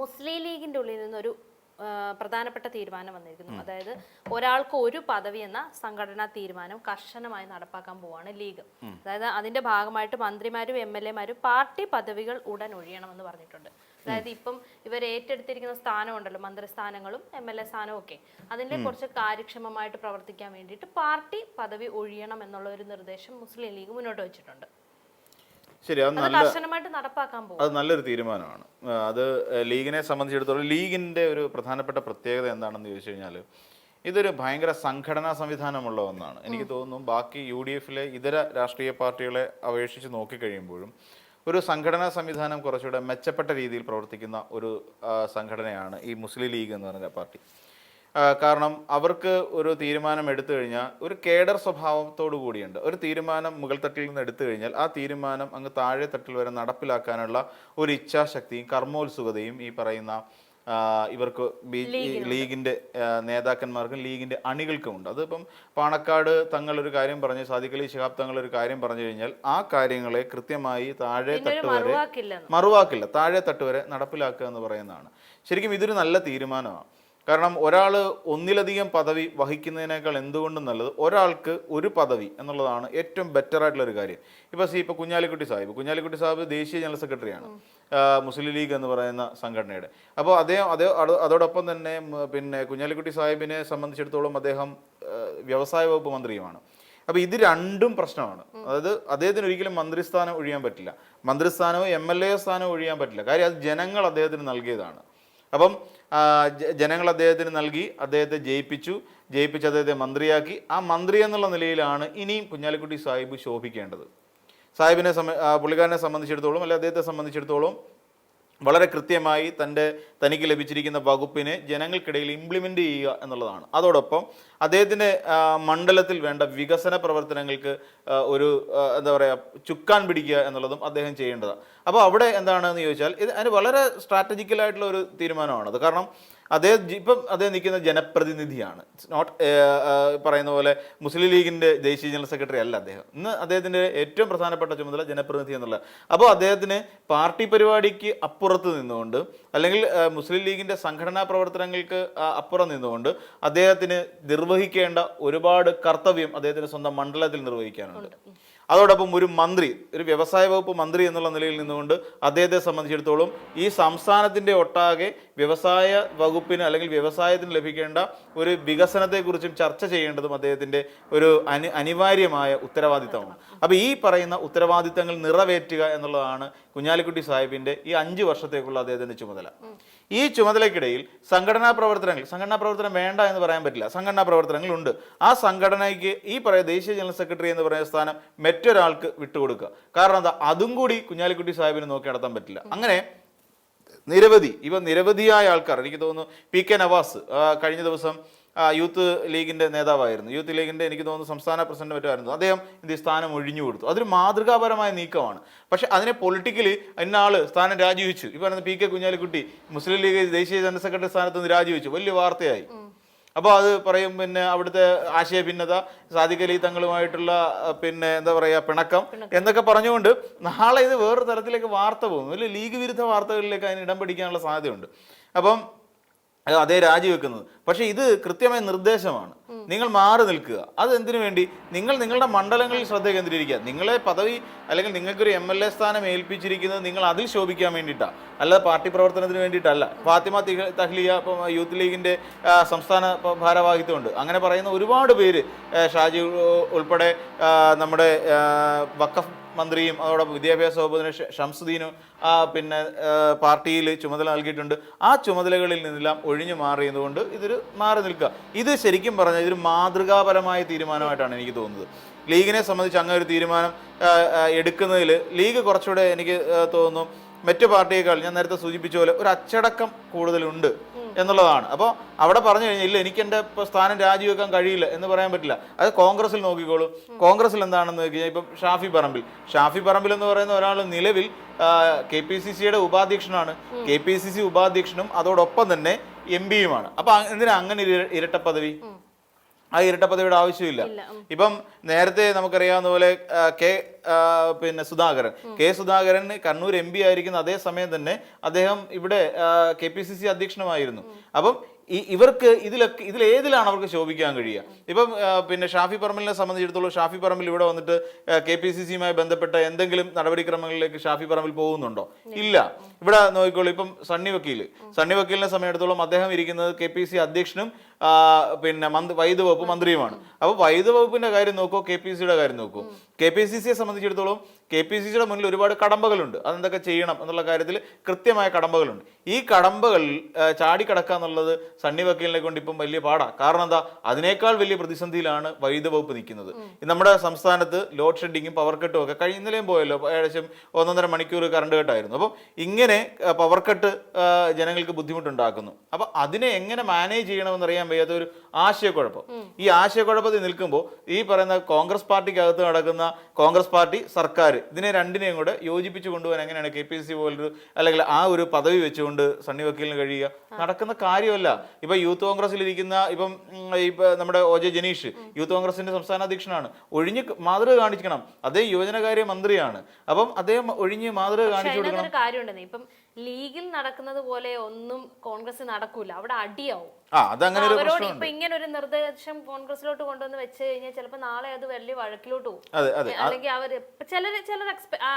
മുസ്ലിം ലീഗിന്റെ ഉള്ളിൽ നിന്നൊരു പ്രധാനപ്പെട്ട തീരുമാനം വന്നിരിക്കുന്നു. അതായത് ഒരാൾക്ക് ഒരു പദവി എന്ന സംഘടനാ തീരുമാനം കർശനമായി നടപ്പാക്കാൻ പോവാണ് ലീഗ്. അതായത് അതിന്റെ ഭാഗമായിട്ട് മന്ത്രിമാരും MLA-മാരും പാർട്ടി പദവികൾ ഉടൻ ഒഴിയണമെന്ന് പറഞ്ഞിട്ടുണ്ട്. അതായത് ഇപ്പം ഇവർ ഏറ്റെടുത്തിരിക്കുന്ന സ്ഥാനമുണ്ടല്ലോ, മന്ത്രിസ്ഥാനങ്ങളും MLA സ്ഥാനവും ഒക്കെ, അതിന്റെ കുറച്ച് കാര്യക്ഷമമായിട്ട് പ്രവർത്തിക്കാൻ വേണ്ടിയിട്ട് പാർട്ടി പദവി ഒഴിയണം എന്നുള്ള ഒരു നിർദ്ദേശം മുസ്ലിം ലീഗ് മുന്നോട്ട് വെച്ചിട്ടുണ്ട്. ശരി, അത് നല്ലൊരു തീരുമാനമാണ്. അത് ലീഗിനെ സംബന്ധിച്ചിടത്തോളം ലീഗിന്റെ ഒരു പ്രധാനപ്പെട്ട പ്രത്യേകത എന്താണെന്ന് ചോദിച്ചു കഴിഞ്ഞാൽ, ഇതൊരു ഭയങ്കര സംഘടനാ സംവിധാനമുള്ള ഒന്നാണ്. എനിക്ക് തോന്നുന്നു ബാക്കി UDF-ലെ ഇതര രാഷ്ട്രീയ പാർട്ടികളെ അപേക്ഷിച്ച് നോക്കിക്കഴിയുമ്പോഴും ഒരു സംഘടനാ സംവിധാനം കുറച്ചുകൂടെ മെച്ചപ്പെട്ട രീതിയിൽ പ്രവർത്തിക്കുന്ന ഒരു സംഘടനയാണ് ഈ മുസ്ലിം ലീഗ് എന്ന് പറയുന്ന പാർട്ടി. കാരണം അവർക്ക് ഒരു തീരുമാനം എടുത്തു കഴിഞ്ഞാൽ ഒരു കേഡർ സ്വഭാവത്തോടു കൂടിയുണ്ട്. ഒരു തീരുമാനം മുകൾ തട്ടിൽ നിന്ന് എടുത്തു കഴിഞ്ഞാൽ ആ തീരുമാനം അങ്ങ് താഴെ തട്ടിൽ വരെ നടപ്പിലാക്കാനുള്ള ഒരു ഇച്ഛാശക്തിയും കർമ്മോത്സുകതയും ഈ പറയുന്ന ഇവർക്ക് ലീഗിന്റെ നേതാക്കന്മാർക്കും ലീഗിന്റെ അണികൾക്കും ഉണ്ട്. അതിപ്പം പാണക്കാട് തങ്ങളൊരു കാര്യം പറഞ്ഞ്, സാദിഖ് അലി ശിഹാബ് തങ്ങളൊരു കാര്യം പറഞ്ഞു കഴിഞ്ഞാൽ ആ കാര്യങ്ങളെ കൃത്യമായി താഴെ തട്ട് വരെ മറുവാക്കില്ല, താഴെ തട്ട് വരെ നടപ്പിലാക്കുക എന്ന് പറയുന്നതാണ്. ശരിക്കും ഇതൊരു നല്ല തീരുമാനമാണ്. കാരണം ഒരാൾ ഒന്നിലധികം പദവി വഹിക്കുന്നതിനേക്കാൾ എന്തുകൊണ്ടും നല്ലത് ഒരാൾക്ക് ഒരു പദവി എന്നുള്ളതാണ് ഏറ്റവും ബെറ്റർ ആയിട്ടുള്ളൊരു കാര്യം. ഇപ്പോൾ കുഞ്ഞാലിക്കുട്ടി സാഹിബ് ദേശീയ ജനറൽ സെക്രട്ടറിയാണ് മുസ്ലിം ലീഗ് എന്ന് പറയുന്ന സംഘടനയുടെ. അപ്പോൾ അതോടൊപ്പം തന്നെ പിന്നെ കുഞ്ഞാലിക്കുട്ടി സാഹിബിനെ സംബന്ധിച്ചിടത്തോളം അദ്ദേഹം വ്യവസായ വകുപ്പ് മന്ത്രിയുമാണ്. അപ്പോൾ ഇത് രണ്ടും പ്രശ്നമാണ്. അതായത് അദ്ദേഹത്തിന് ഒരിക്കലും മന്ത്രിസ്ഥാനം ഒഴിയാൻ പറ്റില്ല, മന്ത്രിസ്ഥാനമോ MLA സ്ഥാനമോ ഒഴിയാൻ പറ്റില്ല. കാര്യം അത് ജനങ്ങൾ അദ്ദേഹത്തിന് നൽകിയതാണ്. അപ്പം ജനങ്ങൾ അദ്ദേഹത്തിന് നൽകി, അദ്ദേഹത്തെ ജയിപ്പിച്ച് അദ്ദേഹത്തെ മന്ത്രിയാക്കി. ആ മന്ത്രി എന്നുള്ള നിലയിലാണ് ഇനിയും കുഞ്ഞാലിക്കുട്ടി സാഹിബ് ശോഭിക്കേണ്ടത്. പുള്ളിക്കാരനെ സംബന്ധിച്ചിടത്തോളം അല്ലെ അദ്ദേഹത്തെ സംബന്ധിച്ചിടത്തോളം വളരെ കൃത്യമായി തനിക്ക് ലഭിച്ചിരിക്കുന്ന വകുപ്പിനെ ജനങ്ങൾക്കിടയിൽ ഇംപ്ലിമെൻ്റ് ചെയ്യുക എന്നുള്ളതാണ്. അതോടൊപ്പം അദ്ദേഹത്തിൻ്റെ മണ്ഡലത്തിൽ വേണ്ട വികസന പ്രവർത്തനങ്ങൾക്ക് ഒരു എന്താ പറയുക ചുക്കാൻ പിടിക്കുക എന്നുള്ളതും അദ്ദേഹം ചെയ്യേണ്ടതാണ്. അപ്പോൾ അവിടെ എന്താണെന്ന് ചോദിച്ചാൽ അതിന് വളരെ സ്ട്രാറ്റജിക്കലായിട്ടുള്ള ഒരു തീരുമാനമാണത്. കാരണം അദ്ദേഹം നിൽക്കുന്ന ജനപ്രതിനിധിയാണ്. നോട്ട് പറയുന്ന പോലെ മുസ്ലിം ലീഗിൻ്റെ ദേശീയ ജനറൽ സെക്രട്ടറി അല്ല അദ്ദേഹം. ഇന്ന് അദ്ദേഹത്തിൻ്റെ ഏറ്റവും പ്രധാനപ്പെട്ട ചുമതല ജനപ്രതിനിധി എന്നുള്ളത്. അപ്പോൾ അദ്ദേഹത്തിന് പാർട്ടി പരിപാടിക്ക് അപ്പുറത്ത് നിന്നുകൊണ്ട്, അല്ലെങ്കിൽ മുസ്ലിം ലീഗിൻ്റെ സംഘടനാ പ്രവർത്തനങ്ങൾക്ക് അപ്പുറം നിന്നുകൊണ്ട് അദ്ദേഹത്തിന് നിർവഹിക്കേണ്ട ഒരുപാട് കർത്തവ്യം അദ്ദേഹത്തിന് സ്വന്തം മണ്ഡലത്തിൽ നിർവഹിക്കാനുണ്ട്. അതോടൊപ്പം ഒരു വ്യവസായ വകുപ്പ് മന്ത്രി എന്നുള്ള നിലയിൽ നിന്നുകൊണ്ട് അദ്ദേഹത്തെ സംബന്ധിച്ചിടത്തോളം ഈ സംസ്ഥാനത്തിൻ്റെ ഒട്ടാകെ വ്യവസായ വകുപ്പിന് അല്ലെങ്കിൽ വ്യവസായത്തിന് ലഭിക്കേണ്ട ഒരു വികസനത്തെക്കുറിച്ചും ചർച്ച ചെയ്യേണ്ടതും അദ്ദേഹത്തിൻ്റെ ഒരു അനിവാര്യമായ ഉത്തരവാദിത്തമാണ്. അപ്പോൾ ഈ പറയുന്ന ഉത്തരവാദിത്തങ്ങൾ നിറവേറ്റുക എന്നുള്ളതാണ് കുഞ്ഞാലിക്കുട്ടി സാഹിബിൻ്റെ ഈ 5 വർഷത്തേക്കുള്ള അദ്ദേഹത്തിൻ്റെ ചുമതല. ഈ ചുമതലയ്ക്കിടയിൽ സംഘടനാ പ്രവർത്തനം വേണ്ട എന്ന് പറയാൻ പറ്റില്ല. സംഘടനാ പ്രവർത്തനങ്ങളുണ്ട്. ആ സംഘടനയ്ക്ക് ഈ ദേശീയ ജനറൽ സെക്രട്ടറി എന്ന് പറയുന്ന സ്ഥാനം മറ്റൊരാൾക്ക് വിട്ടുകൊടുക്കുക. കാരണം അതും കൂടി കുഞ്ഞാലിക്കുട്ടി സാഹിബിന് നോക്കി നടത്താൻ പറ്റില്ല. അങ്ങനെ നിരവധിയായ ആൾക്കാർ, എനിക്ക് തോന്നുന്നു PK നവാസ് കഴിഞ്ഞ ദിവസം യൂത്ത് ലീഗിൻ്റെ നേതാവായിരുന്നു. യൂത്ത് ലീഗിൻ്റെ എനിക്ക് തോന്നുന്നു സംസ്ഥാന പ്രസിഡന്റ് മറ്റുമായിരുന്നു. അദ്ദേഹം സ്ഥാനം ഒഴിഞ്ഞു കൊടുത്തു. അതൊരു മാതൃകാപരമായ നീക്കമാണ്. പക്ഷെ അതിനെ പൊളിറ്റിക്കലി സ്ഥാനം രാജിവെച്ചു. ഈ പറയുന്ന PK കുഞ്ഞാലിക്കുട്ടി മുസ്ലിം ലീഗ് ദേശീയ ജനറൽ സെക്രട്ടറി സ്ഥാനത്ത് നിന്ന് രാജിവെച്ചു. വലിയ വാർത്തയായി. അപ്പോൾ അത് പറയും പിന്നെ അവിടുത്തെ ആശയഭിന്നത, സാദിഖ് അലി തങ്ങളുമായിട്ടുള്ള എന്താ പറയുക പിണക്കം എന്നൊക്കെ പറഞ്ഞുകൊണ്ട് നാളെ ഇത് വേറൊരു തരത്തിലേക്ക് വാർത്ത പോകും. വലിയ ലീഗ് വിരുദ്ധ വാർത്തകളിലേക്ക് അതിന് ഇടം പിടിക്കാനുള്ള സാധ്യതയുണ്ട്. അപ്പം അതേ രാജിവെക്കുന്നത്. പക്ഷേ ഇത് കൃത്യമായ നിർദ്ദേശമാണ്. നിങ്ങൾ മാറി നിൽക്കുക. അത് എന്തിനു വേണ്ടി? നിങ്ങളുടെ മണ്ഡലങ്ങളിൽ ശ്രദ്ധ കേന്ദ്രീകരിക്കുക. നിങ്ങളെ പദവി അല്ലെങ്കിൽ നിങ്ങൾക്കൊരു MLA സ്ഥാനം ഏൽപ്പിച്ചിരിക്കുന്നത് നിങ്ങൾ അതിൽ ശോഭിക്കാൻ വേണ്ടിയിട്ടാണ്, അല്ലാതെ പാർട്ടി പ്രവർത്തനത്തിന് വേണ്ടിയിട്ടല്ല. ഫാത്തിമ തഹ്ലിയ യൂത്ത് ലീഗിൻ്റെ സംസ്ഥാന ഭാരവാഹിത്വമുണ്ട്. അങ്ങനെ പറയുന്ന ഒരുപാട് പേര്, ഷാജി ഉൾപ്പെടെ നമ്മുടെ വഖഫ് മന്ത്രിയും അതോടൊപ്പം വിദ്യാഭ്യാസ വകുപ്പിന് ഷംസുദ്ദീനും പാർട്ടിയിൽ ചുമതല നൽകിയിട്ടുണ്ട്. ആ ചുമതലകളിൽ നിന്നെല്ലാം ഒഴിഞ്ഞു മാറിയതുകൊണ്ട് ഇതൊരു മാറി നിൽക്കുക. ഇത് ശരിക്കും പറഞ്ഞാൽ ഇതൊരു മാതൃകാപരമായ തീരുമാനമായിട്ടാണ് എനിക്ക് തോന്നുന്നത്. ലീഗിനെ സംബന്ധിച്ച് അങ്ങനെ ഒരു തീരുമാനം എടുക്കുന്നതിൽ ലീഗ് കുറച്ചുകൂടെ എനിക്ക് തോന്നുന്നു മറ്റു പാർട്ടിയേക്കാൾ ഞാൻ നേരത്തെ സൂചിപ്പിച്ച പോലെ ഒരു അച്ചടക്കം കൂടുതലുണ്ട് എന്നുള്ളതാണ്. അപ്പോൾ അവിടെ പറഞ്ഞു കഴിഞ്ഞാൽ ഇല്ല എനിക്ക് എൻ്റെ സ്ഥാനം രാജിവെക്കാൻ കഴിയില്ല എന്ന് പറയാൻ പറ്റില്ല. അത് കോൺഗ്രസിൽ നോക്കിക്കോളൂ. കോൺഗ്രസിൽ എന്താണെന്ന് നോക്കി കഴിഞ്ഞാൽ ഇപ്പം ഷാഫി പറമ്പിൽ എന്ന് പറയുന്ന ഒരാൾ നിലവിൽ KPCCയുടെ ഉപാധ്യക്ഷനാണ്. KPCC ഉപാധ്യക്ഷനും അതോടൊപ്പം തന്നെ MP യുമാണ്. അപ്പോൾ എന്തിനാ അങ്ങനെ ഇരട്ട പദവി? ആ ഇരട്ട പദവിയുടെ ആവശ്യമില്ല. ഇപ്പം നേരത്തെ നമുക്കറിയാവുന്ന പോലെ പിന്നെ സുധാകരൻ കണ്ണൂർ MP ആയിരിക്കുന്ന അതേ സമയം തന്നെ അദ്ദേഹം ഇവിടെ KPCC അധ്യക്ഷനുമായിരുന്നു. അപ്പം ഇവർക്ക് ഇതിലേതിലാണ് അവർക്ക് ശോഭിക്കാൻ കഴിയുക? ഇപ്പം പിന്നെ ഷാഫി പറമ്പലിനെ സംബന്ധിച്ചിടത്തോളം ഷാഫി പറമ്പിൽ ഇവിടെ വന്നിട്ട് KPCCയുമായി ബന്ധപ്പെട്ട എന്തെങ്കിലും നടപടിക്രമങ്ങളിലേക്ക് ഷാഫി പറമ്പിൽ പോകുന്നുണ്ടോ? ഇല്ല. ഇവിടെ നോക്കിക്കോളൂ, ഇപ്പം സണ്ണി വക്കീലിനെ സമയത്തോളം അദ്ദേഹം ഇരിക്കുന്നത് KPCC അധ്യക്ഷനും പിന്നെ വൈദ്യുത വകുപ്പ് മന്ത്രിയുമാണ്. അപ്പോൾ വൈദ്യുത വകുപ്പിന്റെ കാര്യം നോക്കൂ, KPCCയുടെ കാര്യം നോക്കൂ. KPCCയെ സംബന്ധിച്ചിടത്തോളം KPCCയുടെ മുന്നിൽ ഒരുപാട് കടമ്പകളുണ്ട്. അതെന്തൊക്കെ ചെയ്യണം എന്നുള്ള കാര്യത്തിൽ കൃത്യമായ കടമ്പകളുണ്ട്. ഈ കടമ്പകൾ ചാടിക്കടക്കുക എന്നുള്ളത് സണ്ണി വക്കീലിനെ കൊണ്ട് ഇപ്പം വലിയ പാടാണ്. കാരണം എന്താ? അതിനേക്കാൾ വലിയ പ്രതിസന്ധിയിലാണ് വൈദ്യുത വകുപ്പ് നിൽക്കുന്നത്. നമ്മുടെ സംസ്ഥാനത്ത് ലോഡ് ഷെഡിങ്ങും പവർ കട്ടും ഒക്കെ ഇന്നലെയും പോയല്ലോ, ഏകദേശം 1.5 മണിക്കൂർ കറണ്ട് കട്ടായിരുന്നു. അപ്പം ഇങ്ങനെ പവർ കട്ട് ജനങ്ങൾക്ക് ബുദ്ധിമുട്ടുണ്ടാക്കുന്നു. അപ്പം അതിനെ എങ്ങനെ മാനേജ് ചെയ്യണമെന്നറിയാൻ വയ്യാത്ത ഒരു ആശയക്കുഴപ്പം. ഈ ആശയക്കുഴപ്പത്തിൽ നിൽക്കുമ്പോൾ ഈ പറയുന്ന കോൺഗ്രസ് പാർട്ടിക്കകത്ത് നടക്കുന്ന കോൺഗ്രസ് പാർട്ടി സർക്കാർ ഇതിനെ രണ്ടിനെയും കൂടെ യോജിപ്പിച്ച് കൊണ്ടുപോകാൻ എങ്ങനെയാണ് KPCC പോലൊരു അല്ലെങ്കിൽ ആ ഒരു പദവി വെച്ചുകൊണ്ട് സണ്ണി വക്കീലിന് കഴിയുക? നടക്കുന്ന കാര്യമല്ല. ഇപ്പൊ യൂത്ത് കോൺഗ്രസിലിരിക്കുന്ന ഇപ്പം നമ്മുടെ OJ ജനീഷ് യൂത്ത് കോൺഗ്രസിന്റെ സംസ്ഥാന അധ്യക്ഷനാണ്. ഒഴിഞ്ഞ് മാതൃക കാണിക്കണം. അദ്ദേഹം യുവജനകാര്യ മന്ത്രിയാണ്. അപ്പം അദ്ദേഹം ഒഴിഞ്ഞ് മാതൃക കാണിച്ചു കൊടുക്കണം. കാര്യമുണ്ടെന്ന് ഇപ്പം ലീഗിൽ നടക്കുന്നത് പോലെ ഒന്നും കോൺഗ്രസ് നടക്കൂല, അവിടെ അടിയാവും. അവരോട് ഇപ്പൊ ഇങ്ങനെ ഒരു നിർദ്ദേശം കോൺഗ്രസിലോട്ട് കൊണ്ടുവന്ന് വെച്ച് കഴിഞ്ഞാൽ ചിലപ്പോൾ നാളെ അത് വലിയ വഴക്കിലോട്ട് പോകും. അല്ലെങ്കിൽ അവർ ചിലർ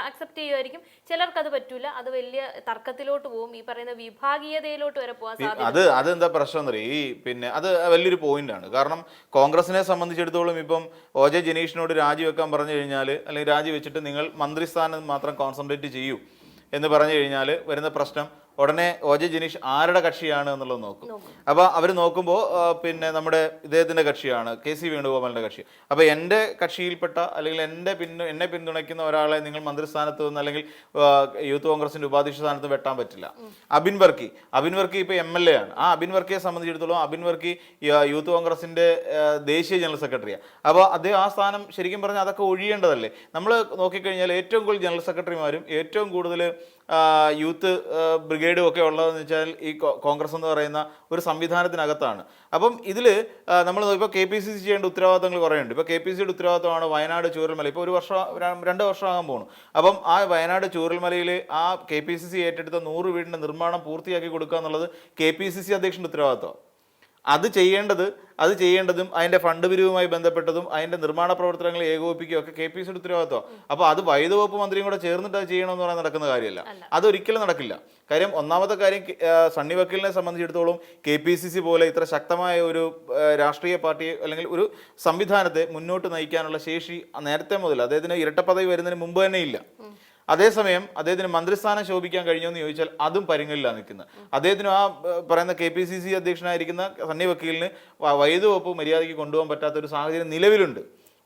അക്സെപ്റ്റ് ചെയ്യുമായിരിക്കും, ചിലർക്ക് അത് പറ്റൂല, അത് വലിയ തർക്കത്തിലോട്ട് പോകും. ഈ പറയുന്ന വിഭാഗീയതയിലോട്ട് വരെ പോകാൻ സാധ്യത. അതെന്താ പ്രശ്നം എന്നറിയ പിന്നെ അത് വലിയൊരു പോയിന്റ് ആണ്. കാരണം കോൺഗ്രസിനെ സംബന്ധിച്ചിടത്തോളം ഇപ്പം OJ ജനീഷിനോട് രാജിവെക്കാൻ പറഞ്ഞു കഴിഞ്ഞാൽ, അല്ലെങ്കിൽ രാജിവെച്ചിട്ട് നിങ്ങൾ മന്ത്രിസ്ഥാനം മാത്രം കോൺസെൻട്രേറ്റ് ചെയ്യൂ എന്ന് പറഞ്ഞു കഴിഞ്ഞാൽ വരുന്ന പ്രശ്നം ഉടനെ OJ ജനീഷ് ആരുടെ കക്ഷിയാണ് എന്നുള്ളത് നോക്കും. അപ്പോൾ അവർ നോക്കുമ്പോൾ പിന്നെ നമ്മുടെ ഇദ്ദേഹത്തിൻ്റെ കക്ഷിയാണ്, KC വേണുഗോപാലിൻ്റെ കക്ഷി. അപ്പോൾ എൻ്റെ കക്ഷിയിൽപ്പെട്ട അല്ലെങ്കിൽ എന്നെ പിന്തുണയ്ക്കുന്ന ഒരാളെ നിങ്ങൾ മന്ത്രിസ്ഥാനത്ത് നിന്ന് അല്ലെങ്കിൽ യൂത്ത് കോൺഗ്രസിൻ്റെ ഉപാധ്യക്ഷ സ്ഥാനത്ത് വെട്ടാൻ പറ്റില്ല. അബിൻ വർക്കി ഇപ്പോൾ MLA ആണ്. ആ അബിൻ വർക്കിയെ സംബന്ധിച്ചിടത്തോളം അബിൻ വർക്കി യൂത്ത് കോൺഗ്രസിൻ്റെ ദേശീയ ജനറൽ സെക്രട്ടറിയാണ്. അപ്പോൾ അദ്ദേഹം ആ സ്ഥാനം ശരിക്കും പറഞ്ഞാൽ അതൊക്കെ ഒഴിയേണ്ടതല്ലേ? നമ്മൾ നോക്കിക്കഴിഞ്ഞാൽ ഏറ്റവും കൂടുതൽ ജനറൽ സെക്രട്ടറിമാരും ഏറ്റവും കൂടുതൽ യൂത്ത് ബ്രിഗേഡും ഒക്കെ ഉള്ളതെന്ന് വെച്ചാൽ ഈ കോൺഗ്രസ് എന്ന് പറയുന്ന ഒരു സംവിധാനത്തിനകത്താണ്. അപ്പം ഇതിൽ നമ്മൾ ഇപ്പോൾ KPCC ചെയ്യേണ്ട ഉത്തരവാദിത്തങ്ങൾ കുറേ ഉണ്ട്. ഇപ്പോൾ KPCCയുടെ ഉത്തരവാദിത്തമാണ് വയനാട് ചൂരൽമല. ഇപ്പോൾ 2 വർഷമാകാൻ പോകുന്നു. അപ്പം ആ വയനാട് ചൂരൽമലയിൽ ആ KPCC ഏറ്റെടുത്ത 100 വീടിൻ്റെ നിർമ്മാണം പൂർത്തിയാക്കി കൊടുക്കുക എന്നുള്ളത് KPCC അധ്യക്ഷൻ്റെ ഉത്തരവാദിത്തമാണ്. അത് ചെയ്യേണ്ടതും അതിൻ്റെ ഫണ്ട് പിരിവുമായി ബന്ധപ്പെട്ടതും അതിൻ്റെ നിർമ്മാണ പ്രവർത്തനങ്ങൾ ഏകോപിപ്പിക്കുകയും ഒക്കെ KPCCയുടെ ഉത്തരവാദിത്തമാണ്. അപ്പോൾ അത് വൈദ്യുത വകുപ്പ് മന്ത്രിയും കൂടെ ചേർന്നിട്ട് അത് ചെയ്യണമെന്ന് പറയാൻ നടക്കുന്ന കാര്യമല്ല. അതൊരിക്കലും നടക്കില്ല. കാര്യം ഒന്നാമത്തെ കാര്യം, സണ്ണി വക്കീലിനെ സംബന്ധിച്ചിടത്തോളം KPCC പോലെ ഇത്ര ശക്തമായ ഒരു രാഷ്ട്രീയ പാർട്ടിയെ അല്ലെങ്കിൽ ഒരു സംവിധാനത്തെ മുന്നോട്ട് നയിക്കാനുള്ള ശേഷി നേരത്തെ മുതൽ അദ്ദേഹത്തിന് ഇരട്ടപ്പദവി വരുന്നതിന് മുമ്പ് തന്നെ ഇല്ല. അതേസമയം അദ്ദേഹത്തിന് മന്ത്രിസ്ഥാനം ശോഭിക്കാൻ കഴിഞ്ഞോ എന്ന് ചോദിച്ചാൽ അതും പരിഗണിലാണ് നിൽക്കുന്നത്. അദ്ദേഹത്തിന് ആ പറയുന്ന KPCC അധ്യക്ഷനായിരിക്കുന്ന സണ്ണി വക്കീലിന് വൈദ്യുത വകുപ്പ് മര്യാദയ്ക്ക് കൊണ്ടുപോകാൻ പറ്റാത്ത ഒരു സാഹചര്യം നിലവിലുണ്ട്.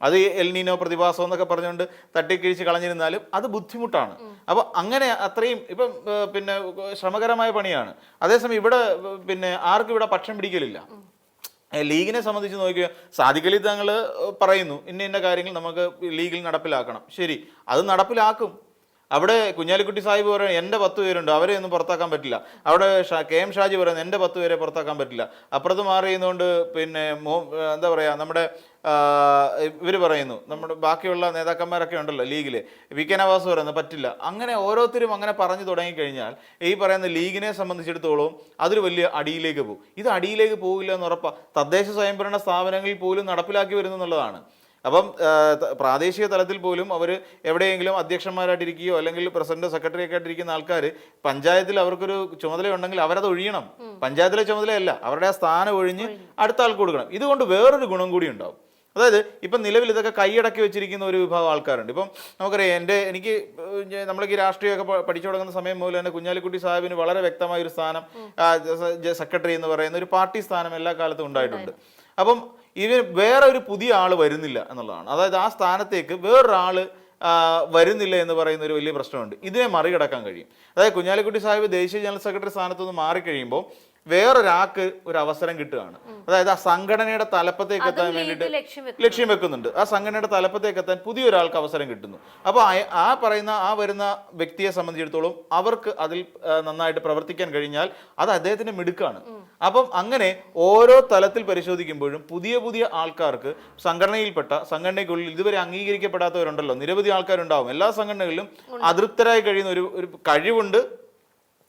അത് എൽ നീനോ പ്രതിഭാസം എന്നൊക്കെ പറഞ്ഞുകൊണ്ട് തട്ടിക്കിഴിച്ച് കളഞ്ഞിരുന്നാലും അത് ബുദ്ധിമുട്ടാണ്. അപ്പോൾ അങ്ങനെ അത്രയും ഇപ്പം പിന്നെ ശ്രമകരമായ പണിയാണ്. അതേസമയം ഇവിടെ പിന്നെ ആർക്കും ഇവിടെ പക്ഷം പിടിക്കലില്ല. ലീഗിനെ സംബന്ധിച്ച് നോക്കിയാൽ സാദിഖ് അലി തങ്ങൾ പറയുന്നു ഇന്ന കാര്യങ്ങൾ നമുക്ക് ലീഗിൽ നടപ്പിലാക്കണം. ശരി, അത് നടപ്പിലാക്കും. അവിടെ കുഞ്ഞാലിക്കുട്ടി സാഹിബ് പറയുന്നത് എൻ്റെ 10 പേരുണ്ട്, അവരെ ഒന്നും പുറത്താക്കാൻ പറ്റില്ല. അവിടെ KM ഷാജി പറയുന്നത് എൻ്റെ 10 പേരെ പുറത്താക്കാൻ പറ്റില്ല. അപ്പുറത്ത് മാറി ചെയ്യുന്നതുകൊണ്ട് പിന്നെ എന്താ പറയുക, നമ്മുടെ ഇവർ പറയുന്നു, നമ്മുടെ ബാക്കിയുള്ള നേതാക്കന്മാരൊക്കെ ഉണ്ടല്ലോ ലീഗിൽ, VK നവാസ് പറയുന്നത് പറ്റില്ല. അങ്ങനെ ഓരോരുത്തരും അങ്ങനെ പറഞ്ഞു തുടങ്ങിക്കഴിഞ്ഞാൽ ഈ പറയുന്ന ലീഗിനെ സംബന്ധിച്ചിടത്തോളം അതൊരു വലിയ അടിയിലേക്ക് പോകും. ഇത് അടിയിലേക്ക് പോകില്ല എന്ന് ഉറപ്പാണ്. തദ്ദേശ സ്വയംഭരണ സ്ഥാപനങ്ങളിൽ പോലും നടപ്പിലാക്കി വരുന്നു എന്നുള്ളതാണ്. അപ്പം പ്രാദേശിക തലത്തിൽ പോലും അവർ എവിടെയെങ്കിലും അധ്യക്ഷന്മാരായിട്ടിരിക്കുകയോ അല്ലെങ്കിൽ പ്രസിഡന്റ് സെക്രട്ടറി ഒക്കെ ആയിട്ടിരിക്കുന്ന ആൾക്കാർ പഞ്ചായത്തിൽ അവർക്കൊരു ചുമതലയുണ്ടെങ്കിൽ അവരത് ഒഴിയണം. പഞ്ചായത്തിലെ ചുമതലയല്ല, അവരുടെ ആ സ്ഥാനം ഒഴിഞ്ഞ് അടുത്ത ആൾക്ക് കൊടുക്കണം. ഇതുകൊണ്ട് വേറൊരു ഗുണം കൂടി ഉണ്ടാവും. അതായത് ഇപ്പം നിലവിൽ ഇതൊക്കെ കൈയടക്കി വെച്ചിരിക്കുന്ന ഒരു വിഭാഗം ആൾക്കാരുണ്ട്. ഇപ്പം നമുക്കറിയാം, എനിക്ക് നമ്മളൊക്കെ രാഷ്ട്രീയമൊക്കെ പഠിച്ചു തുടങ്ങുന്ന സമയം മുതൽ തന്നെ കുഞ്ഞാലിക്കുട്ടി സാഹിബിന് വളരെ വ്യക്തമായ ഒരു സ്ഥാനം, സെക്രട്ടറി എന്ന് പറയുന്ന ഒരു പാർട്ടി സ്ഥാനം എല്ലാ കാലത്തും ഉണ്ടായിട്ടുണ്ട്. അപ്പം ഇവർ വേറെ ഒരു പുതിയ ആൾ വരുന്നില്ല എന്നുള്ളതാണ്. അതായത് ആ സ്ഥാനത്തേക്ക് വേറൊരാൾ വരുന്നില്ല എന്ന് പറയുന്ന ഒരു വലിയ പ്രശ്നമുണ്ട്. ഇതിനെ മറികടക്കാൻ കഴിയും. അതായത് കുഞ്ഞാലിക്കുട്ടി സാഹിബ് ദേശീയ ജനറൽ സെക്രട്ടറി സ്ഥാനത്തുനിന്ന് മാറിക്കഴിയുമ്പോൾ വേറൊരാൾക്ക് ഒരു അവസരം കിട്ടുകയാണ്. അതായത് ആ സംഘടനയുടെ തലപ്പത്തേക്ക് എത്താൻ വേണ്ടിയിട്ട് ലക്ഷ്യം വെക്കുന്നുണ്ട്. ആ സംഘടനയുടെ തലപ്പത്തേക്ക് എത്താൻ പുതിയൊരാൾക്ക് അവസരം കിട്ടുന്നു. അപ്പോൾ ആ വരുന്ന വ്യക്തിയെ സംബന്ധിച്ചിടത്തോളം അവർക്ക് അതിൽ നന്നായിട്ട് പ്രവർത്തിക്കാൻ കഴിഞ്ഞാൽ അത് അദ്ദേഹത്തിന്റെ മിടുക്കാണ്. അപ്പം അങ്ങനെ ഓരോ തലത്തിൽ പരിശോധിക്കുമ്പോഴും പുതിയ പുതിയ ആൾക്കാർക്ക് സംഘടനയ്ക്കുള്ളിൽ ഇതുവരെ അംഗീകരിക്കപ്പെടാത്തവരുണ്ടല്ലോ, നിരവധി ആൾക്കാരുണ്ടാവും. എല്ലാ സംഘടനകളിലും അതൃപ്തരായി കഴിയുന്ന ഒരു കഴിവുണ്ട്.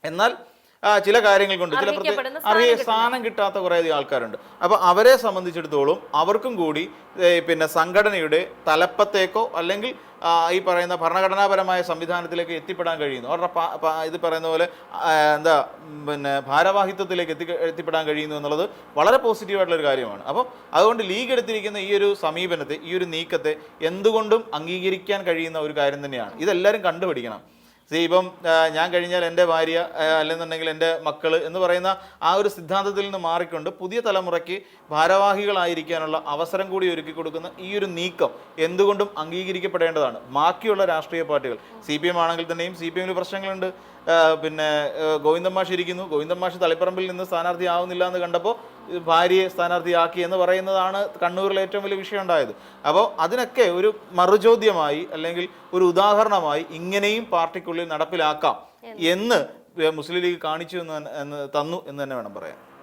എന്നാൽ ചില കാര്യങ്ങൾ കൊണ്ട് ചില പ്രത്യേക സ്ഥാനം കിട്ടാത്ത കുറേയധികം ആൾക്കാരുണ്ട്. അപ്പൊ അവരെ സംബന്ധിച്ചിടത്തോളം അവർക്കും കൂടി പിന്നെ സംഘടനയുടെ തലപ്പത്തേക്കോ അല്ലെങ്കിൽ ഈ പറയുന്ന ഭരണഘടനാപരമായ സംവിധാനത്തിലേക്ക് എത്തിപ്പെടാൻ കഴിയുന്നു. അവരുടെ ഇത് പറയുന്ന പോലെ പിന്നെ ഭാരവാഹിത്വത്തിലേക്ക് എത്തിപ്പെടാൻ കഴിയുന്നു എന്നുള്ളത് വളരെ പോസിറ്റീവായിട്ടുള്ള ഒരു കാര്യമാണ്. അപ്പം അതുകൊണ്ട് ലീഗ് എടുത്തിരിക്കുന്ന ഈ ഒരു സമീപനത്തെ, ഈ ഒരു നീക്കത്തെ എന്തുകൊണ്ടും അംഗീകരിക്കാൻ കഴിയുന്ന ഒരു കാര്യം തന്നെയാണ്. ഇതെല്ലാവരും കണ്ടുപിടിക്കണം. ഇപ്പം ഞാൻ കഴിഞ്ഞാൽ എൻ്റെ ഭാര്യ അല്ലെന്നുണ്ടെങ്കിൽ എൻ്റെ മക്കൾ എന്ന് പറയുന്ന ആ ഒരു സിദ്ധാന്തത്തിൽ നിന്ന് മാറിക്കൊണ്ട് പുതിയ തലമുറയ്ക്ക് ഭാരവാഹികളായിരിക്കാനുള്ള അവസരം കൂടി ഒരുക്കി കൊടുക്കുന്ന ഈ ഒരു നീക്കം എന്തുകൊണ്ടും അംഗീകരിക്കപ്പെടേണ്ടതാണ്. ബാക്കിയുള്ള രാഷ്ട്രീയ പാർട്ടികൾ, CPM ആണെങ്കിൽ തന്നെയും CPM പ്രശ്നങ്ങളുണ്ട്. പിന്നെ ഗോവിന്ദൻ മാഷ് ഇരിക്കുന്നു, ഗോവിന്ദൻ മാഷ് തളിപ്പറമ്പിൽ നിന്ന് സ്ഥാനാർത്ഥിയാവുന്നില്ല എന്ന് കണ്ടപ്പോൾ ഭാര്യയെ സ്ഥാനാർത്ഥിയാക്കി എന്ന് പറയുന്നതാണ് കണ്ണൂരിലെ ഏറ്റവും വലിയ വിഷയം ഉണ്ടായത്. അപ്പോൾ അതിനൊക്കെ ഒരു മറുചോദ്യമായി അല്ലെങ്കിൽ ഒരു ഉദാഹരണമായി ഇങ്ങനെയും പാർട്ടിക്കുള്ളിൽ നടപ്പിലാക്കാം എന്ന് മുസ്ലിം ലീഗ് കാണിച്ചു തന്നു എന്ന് തന്നെ വേണം പറയാൻ.